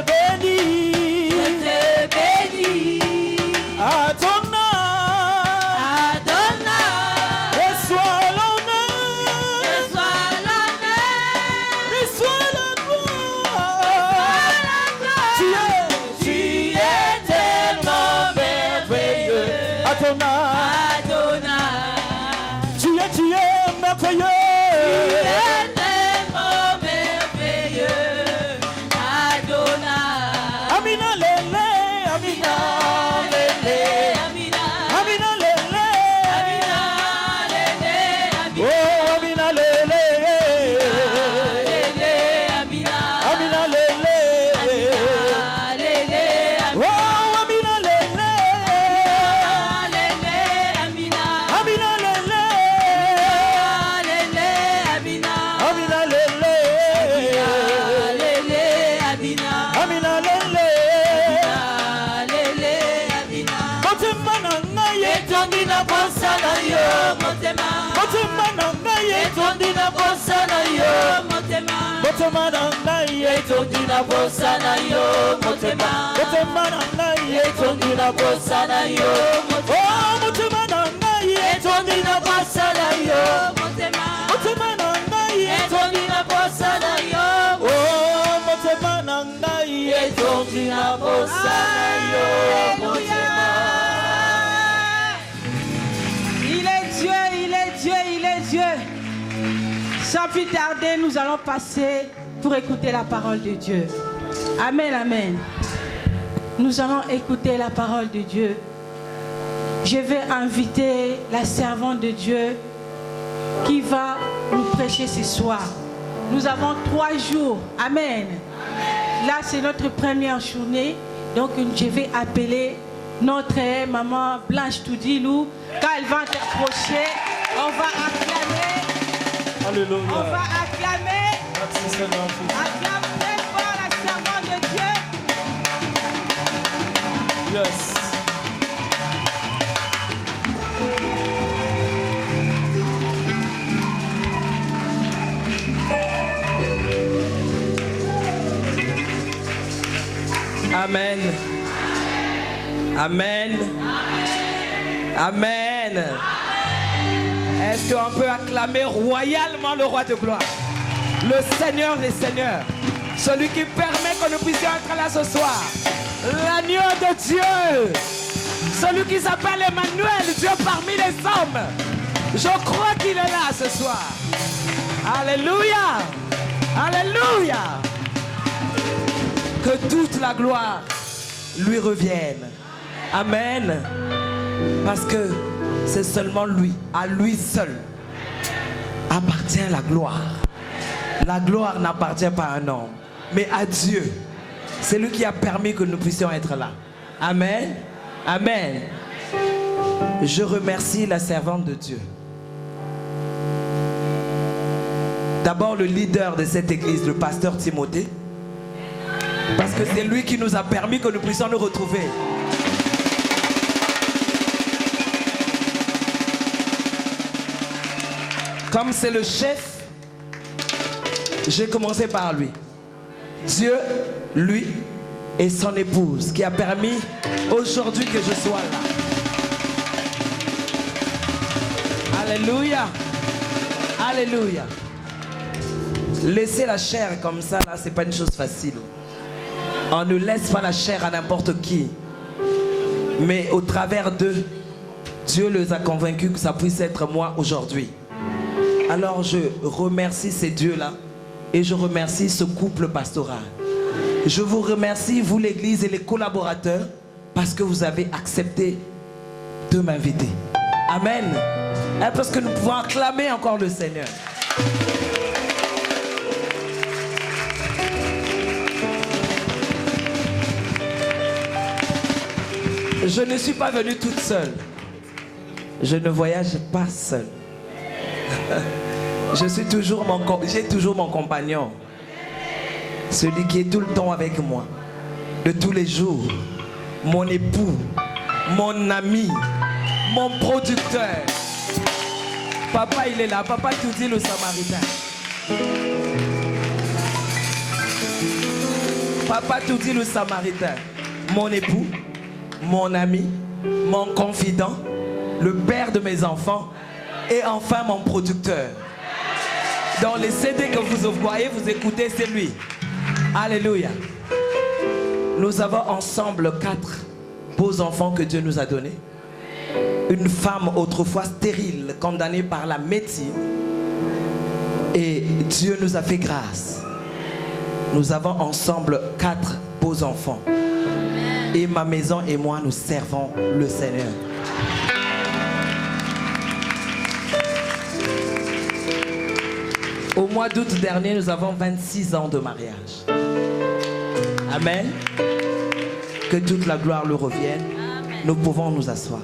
bénis. Tondina bosana yo motema motema na ngai tondina bosana yo oh motema na ngai tondina bosana yo motema motema na ngai tondina bosana yo oh motema na ngai tondina bosana yo motema. Il est Dieu, il est Dieu, il est Dieu. Sans plus tarder, nous allons passer pour écouter la parole de Dieu. Amen, amen. Nous allons écouter la parole de Dieu. Je vais inviter la servante de Dieu qui va nous prêcher ce soir. Nous avons 3 jours. Amen. Là, c'est notre première journée. Donc, je vais appeler notre maman Blanche Toudilou. Quand elle va interprocher, on va acclamer. Alléluia. On va acclamer. Acclame très fort la servante de Dieu. Yes. Amen. Amen. Amen. Est-ce qu'on peut acclamer royalement le roi de gloire? Le Seigneur des Seigneurs, celui qui permet que nous puissions être là ce soir, l'agneau de Dieu, celui qui s'appelle Emmanuel, Dieu parmi les hommes. Je crois qu'il est là ce soir. Alléluia, alléluia. Que toute la gloire lui revienne. Amen. Parce que c'est seulement lui, à lui seul, appartient la gloire. La gloire n'appartient pas à un homme, mais à Dieu. C'est lui qui a permis que nous puissions être là. Amen. Amen. Je remercie la servante de Dieu. D'abord le leader de cette église, le pasteur Timothée. Parce que c'est lui qui nous a permis que nous puissions nous retrouver. Comme c'est le chef, j'ai commencé par lui. Dieu, lui et son épouse qui a permis aujourd'hui que je sois là. Alléluia. Alléluia. Laisser la chair comme ça, là, c'est pas une chose facile. On ne laisse pas la chair à n'importe qui. Mais au travers d'eux, Dieu les a convaincus que ça puisse être moi aujourd'hui. Alors je remercie ces dieux-là et je remercie ce couple pastoral. Je vous remercie, vous l'église et les collaborateurs, parce que vous avez accepté de m'inviter. Amen. Et parce que nous pouvons acclamer encore le Seigneur. Je ne suis pas venue toute seule. Je ne voyage pas seule. J'ai toujours mon compagnon. Celui qui est tout le temps avec moi. De tous les jours. Mon époux. Mon ami. Mon producteur. Papa, il est là. Papa Toudi, le Samaritain. Papa tout dit le Samaritain, mon époux, mon ami, mon confident, le père de mes enfants et enfin mon producteur. Dans les CD que vous voyez, vous écoutez, c'est lui. Alléluia. Nous avons ensemble 4 beaux enfants que Dieu nous a donnés. Une femme autrefois stérile, condamnée par la médecine. Et Dieu nous a fait grâce. Nous avons ensemble 4 beaux enfants. Et ma maison et moi, nous servons le Seigneur. Au mois d'août dernier, nous avons 26 ans de mariage. Amen. Que toute la gloire lui revienne. Amen. Nous pouvons nous asseoir.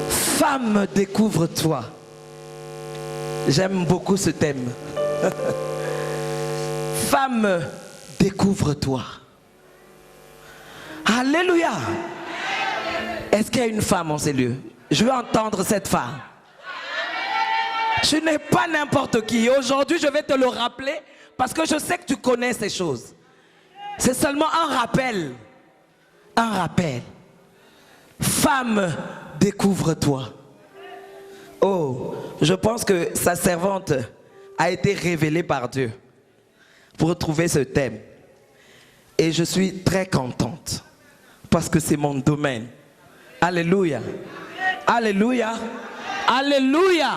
Femme, découvre-toi. J'aime beaucoup ce thème. Femme, découvre-toi. Alléluia. Est-ce qu'il y a une femme en ces lieux? Je veux entendre cette femme. Je n'ai pas n'importe qui. Aujourd'hui, je vais te le rappeler parce que je sais que tu connais ces choses. C'est seulement un rappel. Un rappel. Femme, découvre-toi. Oh, je pense que sa servante a été révélée par Dieu pour trouver ce thème. Et je suis très contente parce que c'est mon domaine. Alléluia. Alléluia. Alléluia.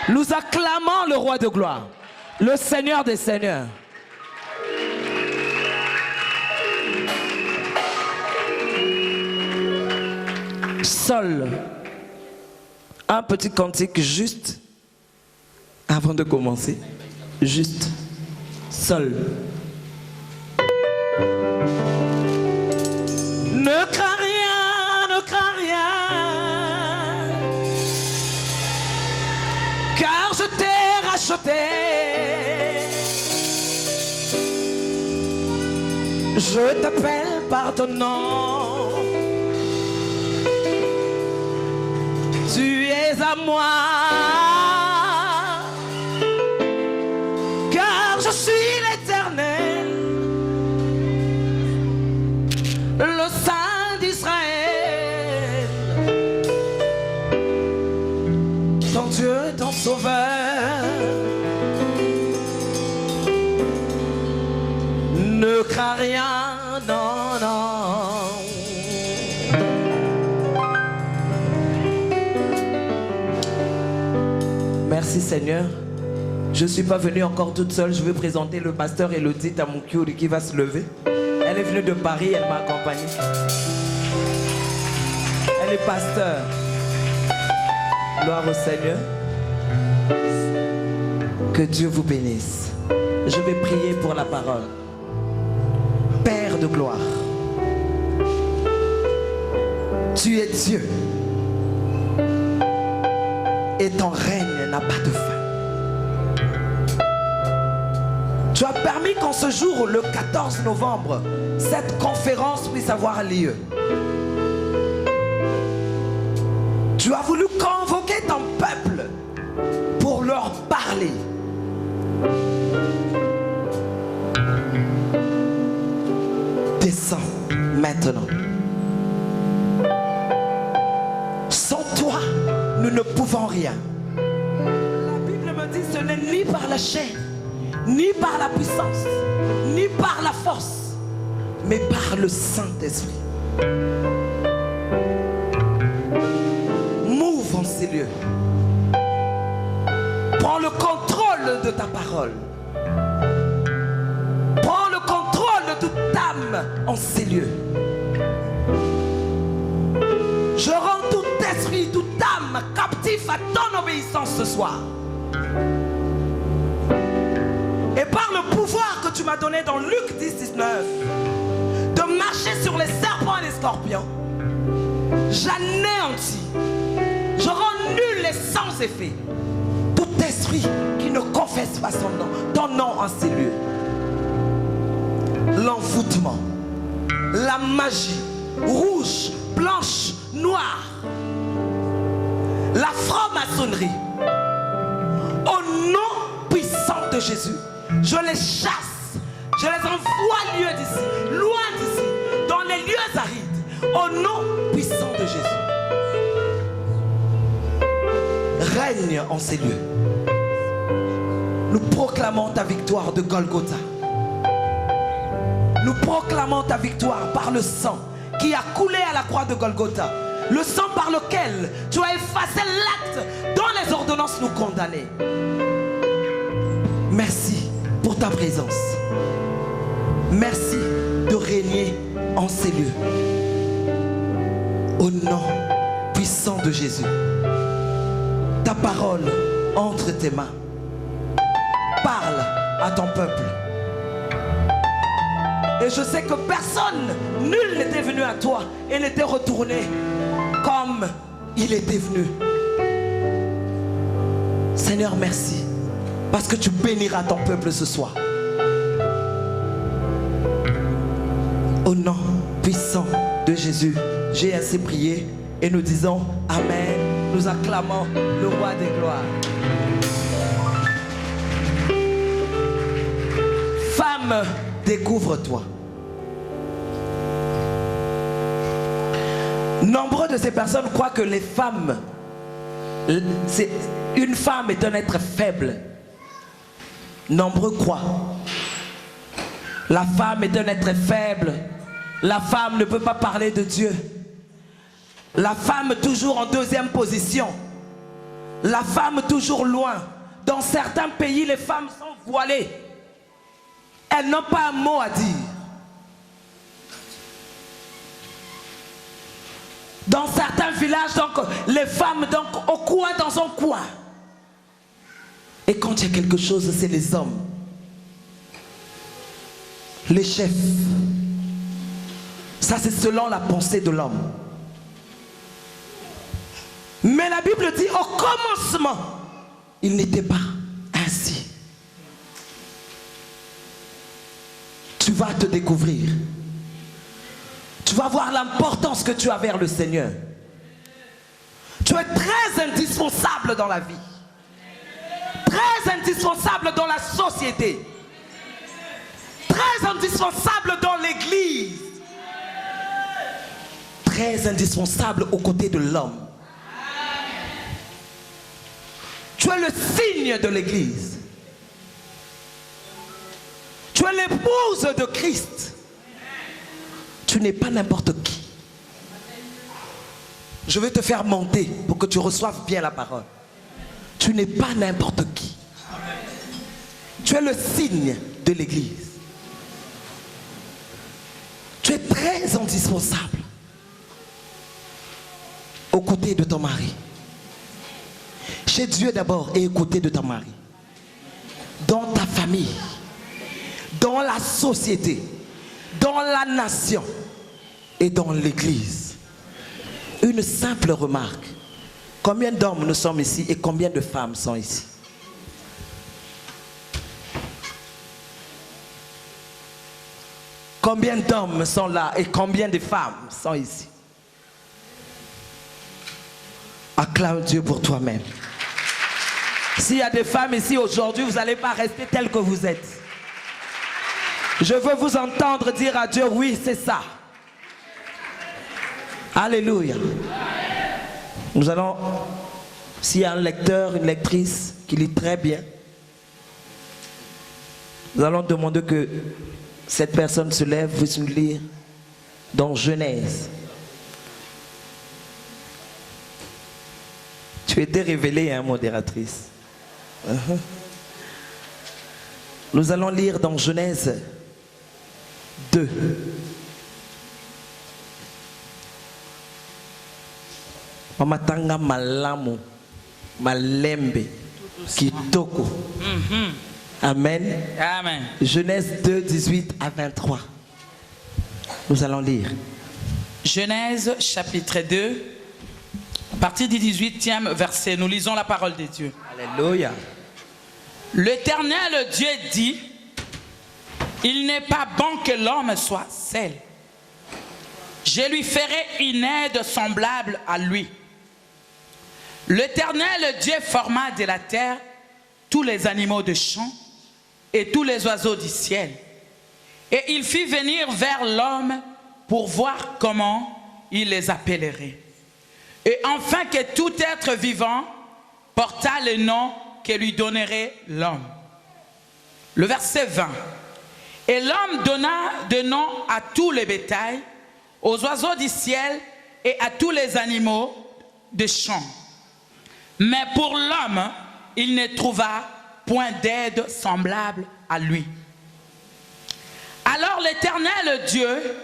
Nous acclamons le roi de gloire, le Seigneur des seigneurs. Seul. Un petit cantique juste avant de commencer. Juste. Seul. Ne crains rien, ne crains rien. Car je t'ai racheté. Je t'appelle par ton nom. Tu es à moi. Car je suis l'Éternel, le Saint d'Israël, ton Dieu, ton Sauveur. Ne crains rien, non, non. Merci Seigneur. Je ne suis pas venue encore toute seule. Je vais présenter le pasteur Elodie Tamoukiouri qui va se lever. Elle est venue de Paris, elle m'a accompagnée. Elle est pasteur. Gloire au Seigneur. Que Dieu vous bénisse. Je vais prier pour la parole. Père de gloire, tu es Dieu. Et ton règne n'a pas de fin. Tu as permis qu'en ce jour, le 14 novembre, cette conférence puisse avoir lieu. Tu as voulu convoquer ton peuple pour leur parler. Descends maintenant. Sans toi, nous ne pouvons rien. La Bible me dit ce n'est ni par la chair, ni par la puissance, ni par la force, mais par le Saint-Esprit. Mouve en ces lieux. Prends le contrôle de ta parole. Prends le contrôle de toute âme en ces lieux. Je rends tout esprit, toute âme captif à ton obéissance ce soir. Et par le pouvoir que tu m'as donné dans Luc 10, 19, de marcher sur les serpents et les scorpions, j'anéantis, je rends nul et sans effet tout esprit qui ne confesse pas son nom, ton nom en ces lieux. L'envoûtement, la magie, rouge, blanche, noire, la franc-maçonnerie, au nom puissant de Jésus, je les chasse, je les envoie loin d'ici, dans les lieux arides, au nom puissant de Jésus. Règne en ces lieux. Nous proclamons ta victoire de Golgotha. Nous proclamons ta victoire par le sang qui a coulé à la croix de Golgotha. Le sang par lequel tu as effacé l'acte dont les ordonnances nous condamnaient. Merci pour ta présence. Merci de régner en ces lieux. Au nom puissant de Jésus. Ta parole entre tes mains. Parle à ton peuple. Et je sais que personne, nul n'était venu à toi et n'était retourné comme il était venu. Seigneur, merci. Parce que tu béniras ton peuple ce soir. Au nom puissant de Jésus, j'ai ainsi prié et nous disons Amen. Nous acclamons le roi des gloires. Femme, découvre-toi. Nombreux de ces personnes croient que les femmes, une femme est un être faible. Nombreux croient. La femme est un être faible. La femme ne peut pas parler de Dieu. La femme toujours en deuxième position. La femme toujours loin. Dans certains pays, les femmes sont voilées. Elles n'ont pas un mot à dire. Dans certains villages, donc, les femmes donc, au coin, dans un coin. Et quand il y a quelque chose, c'est les hommes. Les chefs. Ça, c'est selon la pensée de l'homme. Mais la Bible dit, au commencement, il n'était pas ainsi. Tu vas te découvrir. Tu vas voir l'importance que tu as vers le Seigneur. Tu es très indispensable dans la vie. Très indispensable dans la société. Très indispensable dans l'église. Très indispensable aux côtés de l'homme. Tu es le signe de l'église. Tu es l'épouse de Christ. Tu n'es pas n'importe qui. Je vais te faire monter pour que tu reçoives bien la parole. Tu n'es pas n'importe qui. Tu es le signe de l'église. Tu es très indispensable aux côtés de ton mari. Chez Dieu d'abord et aux côtés de ton mari. Dans ta famille. Dans la société. Dans la nation. Et dans l'église. Une simple remarque. Combien d'hommes nous sommes ici et combien de femmes sont ici? Combien d'hommes sont là et combien de femmes sont ici? Acclame Dieu pour toi-même. S'il y a des femmes ici aujourd'hui, vous n'allez pas rester telles que vous êtes. Je veux vous entendre dire à Dieu, oui, c'est ça. Alléluia. Nous allons, s'il y a un lecteur, une lectrice qui lit très bien, nous allons demander que cette personne se lève, puisse nous lire dans Genèse. Tu étais révélée, hein, modératrice. Nous allons lire dans Genèse 2. Mamatanga malamu malembe kitoko. Amen. Amen. Genèse 2, 18 à 23. Nous allons lire. Genèse chapitre 2, à partir du 18e verset, nous lisons la parole de Dieu. Alléluia. L'Éternel Dieu dit, il n'est pas bon que l'homme soit seul. Je lui ferai une aide semblable à lui. L'Éternel Dieu forma de la terre tous les animaux de champ et tous les oiseaux du ciel. Et il fit venir vers l'homme pour voir comment il les appellerait. Et enfin que tout être vivant porta le nom que lui donnerait l'homme. Le verset 20. Et l'homme donna de nom à tous les bétails, aux oiseaux du ciel et à tous les animaux des champs. Mais pour l'homme, il ne trouva point d'aide semblable à lui. Alors l'Éternel Dieu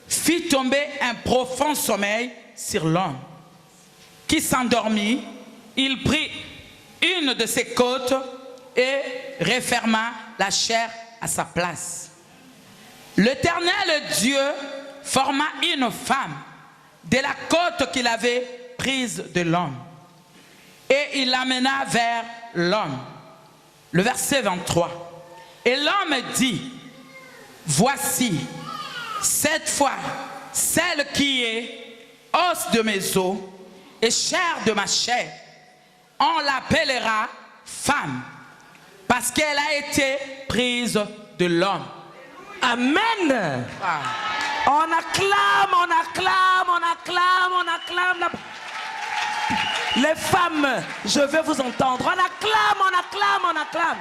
fit tomber un profond sommeil sur l'homme, qui s'endormit. Il prit une de ses côtes et referma la chair à sa place. L'Éternel Dieu forma une femme de la côte qu'il avait prise de l'homme, et il l'amena vers l'homme. Le verset 23. Et l'homme dit, voici, cette fois, celle qui est os de mes os et chair de ma chair, on l'appellera femme, parce qu'elle a été prise de l'homme. Amen. Ah. On acclame, on acclame, on acclame, on acclame. Les femmes, je veux vous entendre. On acclame, on acclame, on acclame.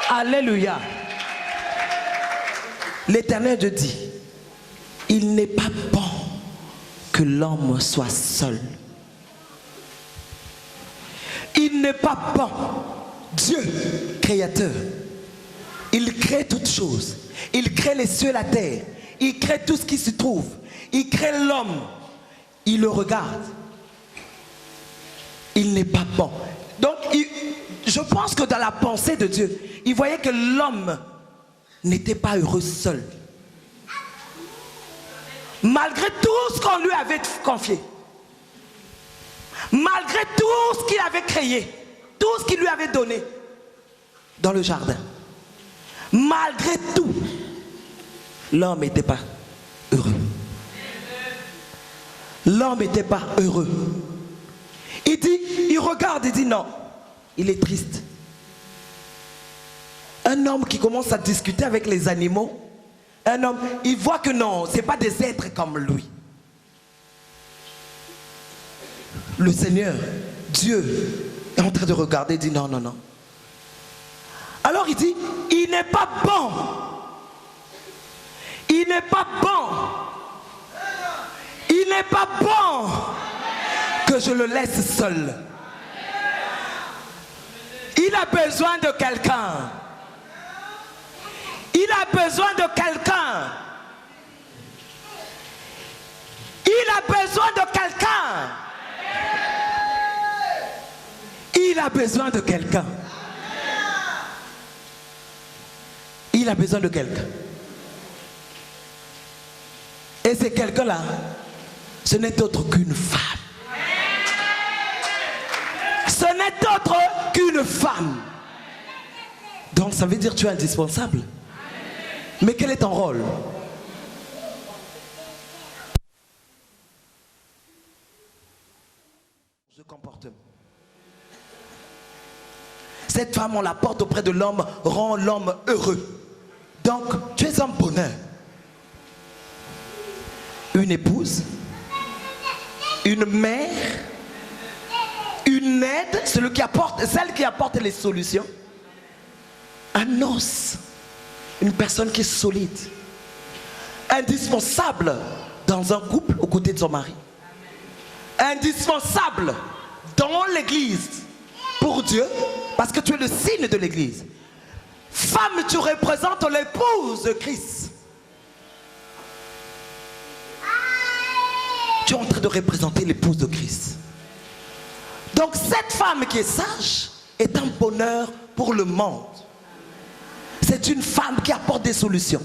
Alléluia. L'Éternel Dieu dit, il n'est pas bon que l'homme soit seul. Il n'est pas bon. Dieu, créateur, il crée toutes choses. Il crée les cieux et la terre. Il crée tout ce qui se trouve. Il crée l'homme. Il le regarde. Il n'est pas bon. Donc, je pense que dans la pensée de Dieu, il voyait que l'homme n'était pas heureux seul. Malgré tout ce qu'on lui avait confié. Malgré tout ce qu'il avait créé. Tout ce qu'il lui avait donné dans le jardin. Malgré tout, l'homme n'était pas heureux. L'homme n'était pas heureux. Il regarde et dit non, il est triste. Un homme qui commence à discuter avec les animaux, un homme, il voit que non, ce n'est pas des êtres comme lui. Le Seigneur, Dieu, est en train de regarder et dit non, non, non. Alors il dit, il n'est pas bon. Il n'est pas bon. Il n'est pas bon que je le laisse seul. Il a besoin de quelqu'un. Il a besoin de quelqu'un. Il a besoin de quelqu'un. Il a besoin de quelqu'un. Il a besoin de quelqu'un. Et c'est quelqu'un-là, ce n'est autre qu'une femme. Ce n'est autre qu'une femme. Donc ça veut dire que tu es indispensable. Mais quel est ton rôle? Ce comportement. Cette femme, on la porte auprès de l'homme, rend l'homme heureux. Donc, tu es un bonheur. Une épouse, une mère, une aide, celle qui apporte les solutions. Un os, une personne qui est solide, indispensable dans un couple aux côtés de son mari. Indispensable dans l'église pour Dieu, parce que tu es le signe de l'église. Femme, tu représentes l'épouse de Christ. Tu es en train de représenter l'épouse de Christ. Donc cette femme qui est sage est un bonheur pour le monde. C'est une femme qui apporte des solutions.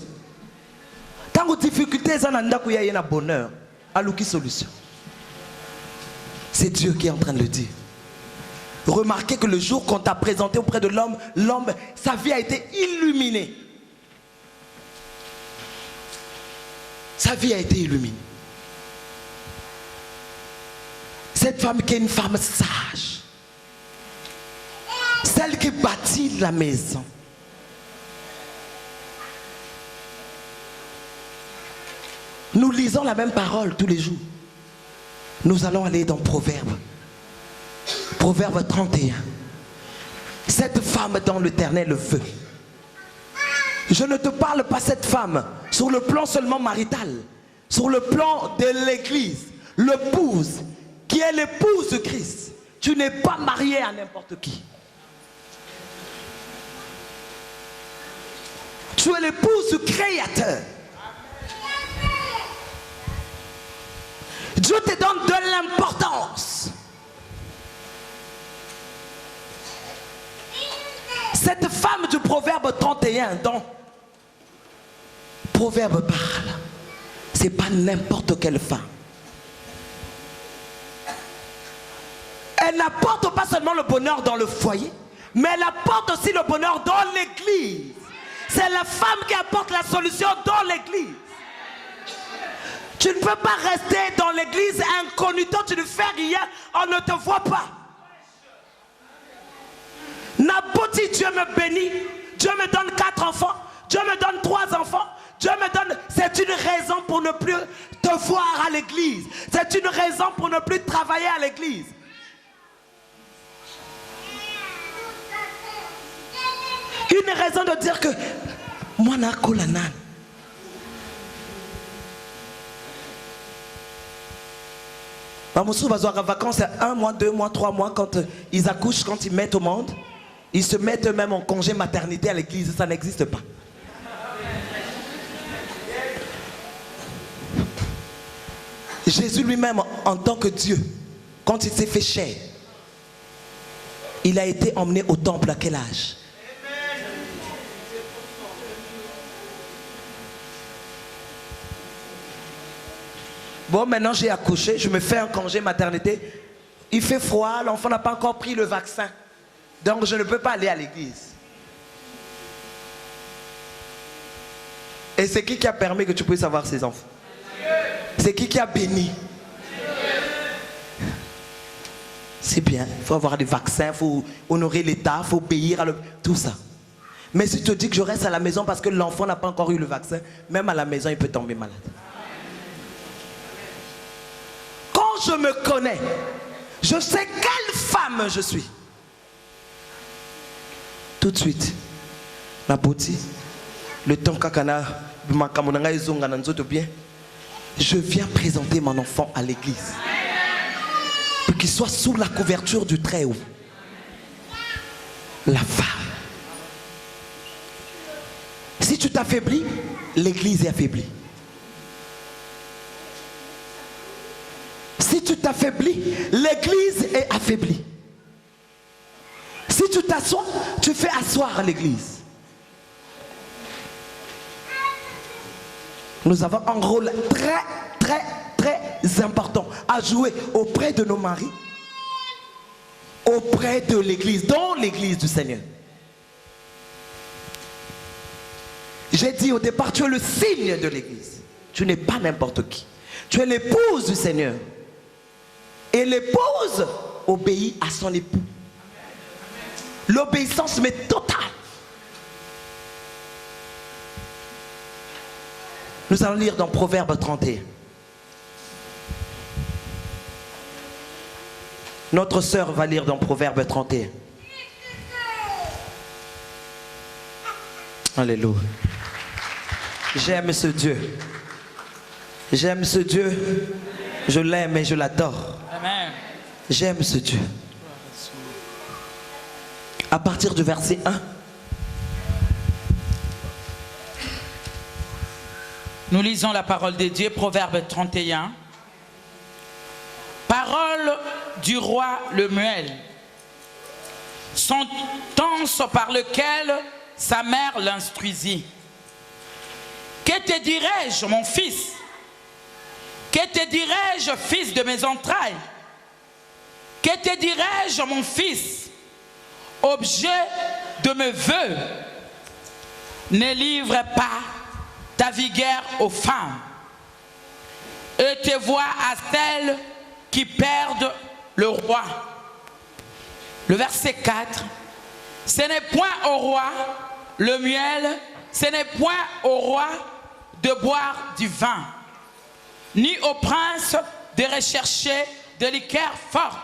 Quand vous difficultés, il y a un bonheur. Alouki solution. C'est Dieu qui est en train de le dire. Remarquez que le jour qu'on t'a présenté auprès de l'homme, l'homme, sa vie a été illuminée. Sa vie a été illuminée. Cette femme qui est une femme sage. celle qui bâtit la maison. Nous lisons la même parole tous les jours. Nous allons aller dans Proverbe. Proverbe 31. Cette femme dans l'Éternel veut. Je ne te parle pas cette femme sur le plan seulement marital, sur le plan de l'église, l'épouse, qui est l'épouse de Christ. Tu n'es pas marié à n'importe qui. Tu es l'épouse du Créateur. Dieu te donne de l'importance. Cette femme du Proverbe 31 dont Proverbe parle, c'est pas n'importe quelle femme. Elle n'apporte pas seulement le bonheur dans le foyer, mais elle apporte aussi le bonheur dans l'église. C'est la femme qui apporte la solution dans l'église. Tu ne peux pas rester dans l'église incognito, tu ne fais rien, on ne te voit pas. N'importe qui, Dieu me bénit, Dieu me donne 4 enfants, Dieu me donne 3 enfants, Dieu me donne... C'est une raison pour ne plus te voir à l'église. C'est une raison pour ne plus travailler à l'église. Une raison de dire que moi n'a kolanan. Mamoussou va avoir vacances 1 mois, 2 mois, 3 mois quand ils accouchent, quand ils mettent au monde. Ils se mettent eux-mêmes en congé maternité à l'église, ça n'existe pas. Jésus lui-même, en tant que Dieu, quand il s'est fait chair, il a été emmené au temple à quel âge? Bon, maintenant j'ai accouché, je me fais un congé maternité. Il fait froid, l'enfant n'a pas encore pris le vaccin. Donc je ne peux pas aller à l'église. Et c'est qui a permis que tu puisses avoir ces enfants? C'est qui a béni? C'est bien, il faut avoir des vaccins, il faut honorer l'État, il faut obéir à tout ça. Mais si tu te dis que je reste à la maison parce que l'enfant n'a pas encore eu le vaccin, même à la maison il peut tomber malade. Quand je me connais, je sais quelle femme je suis. Tout de suite, la beauté, le temps kakana, je viens présenter mon enfant à l'église. Pour qu'il soit sous la couverture du Très-Haut. La femme. Si tu t'affaiblis, l'église est affaiblie. Si tu t'affaiblis, l'église est affaiblie. Si tu t'assois, tu fais asseoir l'église. Nous avons un rôle très important à jouer auprès de nos maris, auprès de l'église, dans l'église du Seigneur. J'ai dit au départ, tu es le signe de l'église. Tu n'es pas n'importe qui. Tu es l'épouse du Seigneur. Et l'épouse obéit à son époux. L'obéissance mais totale. Nous allons lire dans Proverbe 31. Notre sœur va lire dans Proverbe 31. Alléluia. J'aime ce Dieu. J'aime ce Dieu. Je l'aime et je l'adore. J'aime ce Dieu. À partir du verset 1. Nous lisons la parole de Dieu, Proverbe 31. Parole du roi Lemuel. Sentence par lequel sa mère l'instruisit. Que te dirais-je, mon fils? Que te dirais-je, fils de mes entrailles? Que te dirais-je, mon fils? Objet de mes vœux. Ne livre pas ta vigueur aux femmes et te vois à celles qui perdent le roi. Le verset 4. Ce n'est point au roi le miel, ce n'est point au roi de boire du vin, ni au prince de rechercher des liqueurs fortes.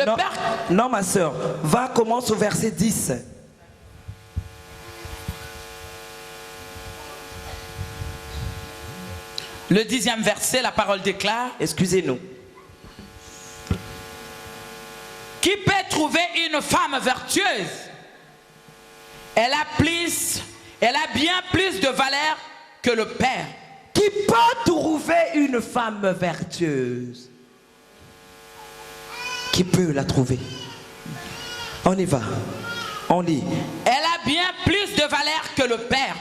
Non, non, ma soeur, va, commence au verset 10. Le 10e verset, la parole déclare: Excusez-nous. Qui peut trouver une femme vertueuse? Elle a bien plus de valeur que le Père. Qui peut trouver une femme vertueuse? Qui peut la trouver? On y va. On lit. Elle a bien plus de valeur que le Père.